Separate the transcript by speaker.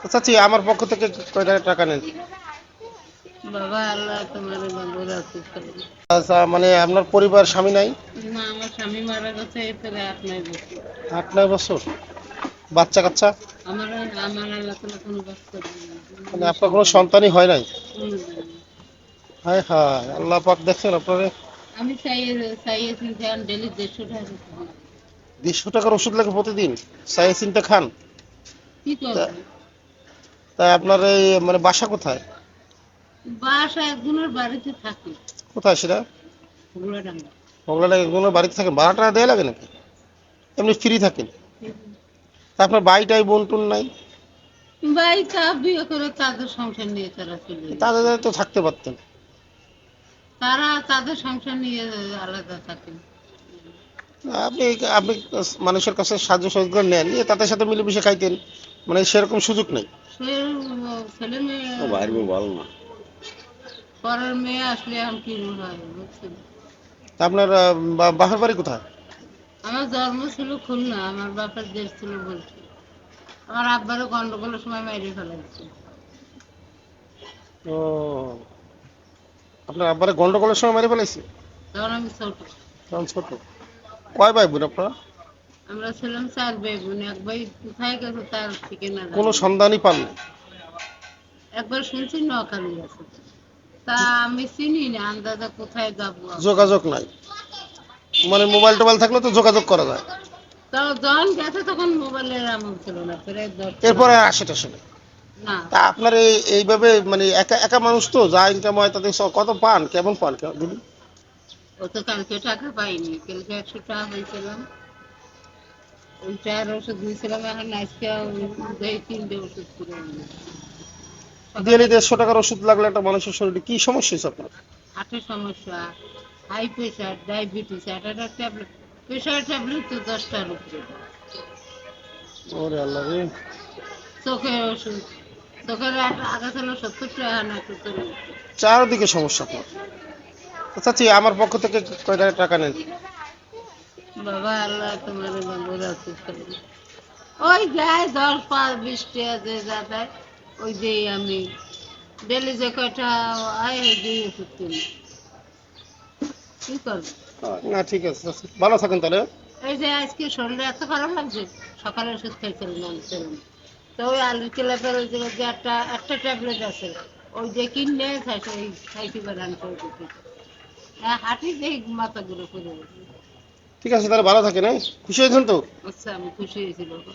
Speaker 1: তো চাচি আমার পক্ষ থেকে কয়টা টাকা নেন?
Speaker 2: বাবা আল্লাহ তোমার ভালো রাখুক।
Speaker 1: আচ্ছা, মানে আপনার পরিবার স্বামী নাই?
Speaker 2: না, আমার স্বামী মারা গেছে এতে 8-9 বছর।
Speaker 1: 8-9 বছর। বাচ্চা কাচ্চা?
Speaker 2: আমার আমার আল্লাহ তালা কোনো বাচ্চা দেয়নি,
Speaker 1: মানে
Speaker 2: কোনো
Speaker 1: আপনার কোনো
Speaker 2: সন্তান নেই,
Speaker 1: সন্তানই হয় নাই?
Speaker 2: কোনো দেয় না।
Speaker 1: হায় হায়, আল্লাহ পাক দেখছেন আপনারে।
Speaker 2: আমি চাইয়েছি ডেলি 150 টাকা ওষুধ নিই।
Speaker 1: 200 টাকার ওষুধ লাগে প্রতিদিন? চাই চিন্তা খান?
Speaker 2: কি
Speaker 1: তা
Speaker 2: করবো?
Speaker 1: তাই আপনার এই মানে বাসা কোথায়?
Speaker 2: বাসা একজনের বাড়িতে থাকি,
Speaker 1: কোথায় সেটা?
Speaker 2: গুড়াডাঙ্গা।
Speaker 1: মংলাটা একজনের বাড়িতে থাকেন, ভাড়া টাকা দেয়া লাগে নাকি? এমনি ফ্রি থাকেন? তা আপনার ভাইটাই বোন টোন নাই?
Speaker 2: ভাই তা বিয়ে করে তাদের সংসার নিয়ে তারা চলে গেছে।
Speaker 1: তাদের তো থাকতে পারতেন।
Speaker 2: তারা তাদের সংসার নিয়ে আলাদা থাকেন।
Speaker 1: আপনি আপনি মানুষের কাছে সাহায্য সহযোগিতা নেন, নিয়ে তাদের সাথে মিলেমিশে খাইতেন, মানে সেরকম সুযোগ নেই।
Speaker 2: সে ছেলে মেয়ে
Speaker 1: বাইরে ভালো না।
Speaker 2: পরের মেয়ে আসলে এখন কি হয় বুঝছেন।
Speaker 1: তা আপনার বাপের বাড়ি কোথায়?
Speaker 2: আমার জন্ম ছিল খুলনা, আমার বাপের দেশ ছিল বলছি। আমার আব্বারও গন্ডগোলের সময় মেরে ফেলাইছে।
Speaker 1: ও, আপনার আব্বারে গন্ডগোলের সময় মেরে ফেলাইছে?
Speaker 2: তখন আমি ছোট।
Speaker 1: তখন ছোট। কয় ভাই বোন আপনারা?
Speaker 2: আমরা ছিলাম 4 ভাই বোন, এক ভাই কোথায় গেছে তার ঠিকানা
Speaker 1: কোনো
Speaker 2: জানি না।
Speaker 1: সন্ধানই পান না?
Speaker 2: একবার শুনছি নোয়াখালী আছে, তা আমি চিনি না, আন্দাজে কোথায় যাবো আমি।
Speaker 1: যোগাযোগ নাই? মানে মোবাইল টোবাইল থাকলে তো যোগাযোগ করা যায়।
Speaker 2: তাও যখন গেছে তখন মোবাইলের আমল ছিল না, প্রায় 10 বছর
Speaker 1: এরপরে
Speaker 2: আগে।
Speaker 1: আসে টাসে না?
Speaker 2: না,
Speaker 1: তা আপনার এইভাবে মানে একা একা মানুষ তো, যা ইনকাম হয় তাদের কত পান, কেমন পান দিদি?
Speaker 2: ও তো কালকে টাকা পাইনি, কালকে 100 টাকা পাইছিলাম। ওই 4 ওষুধ দিয়েছিলাম, এখন আজকে উদয় 3টে ওষুধ করে আনলাম। সকালে
Speaker 1: ডেলি 150 টাকার ওষুধ লাগলে একটা মানুষের শরীরে কি সমস্যা হয়েছে আপনার?
Speaker 2: হার্টের সমস্যা, হাই প্রেশার, ডায়াবেটিস, একটা ট্যাবলেট, প্রেশার ট্যাবলেট তো 10টার উপরে।
Speaker 1: ওরে আল্লাহ রে।
Speaker 2: চোখের ওষুধ, চোখের আগে ছিল 70 টাকা, না 70।
Speaker 1: চারদিকে সমস্যা আপনার। আচ্ছা চাচি আমার পক্ষ থেকে কয়টা টাকা নেন?
Speaker 2: বাবা আল্লাহ তোমার ভালো রাখুক। ওই যায় 10, 5, 20 টাকা যে যা দেয়, ওই দিয়েই আমি ডেলি যে কয়টা আয় ওই দিয়ে ওষুধ কিনি। কি করবো?
Speaker 1: না ঠিক আছে চাচি, ভালো থাকেন তাহলে।
Speaker 2: এই যে আজকে শরীরে এত খারাপ লাগছে, সকালে ওষুধ খাইছিলাম আনছিলাম, তো ওই আলুর ক্লাবের ওই জায়গায় যে একটা একটা ট্যাবলেট আছে, ওই যে কিনে খাইছে, ওই খাইতে পারে আনতে ওই হাঁটি দিয়ে মাথা গুলো করে।
Speaker 1: ঠিক আছে তাহলে, ভালো থাকেন, হ্যাঁ? খুশি হয়েছেন তো?
Speaker 2: আচ্ছা, আমি খুশি হয়েছি বাবা।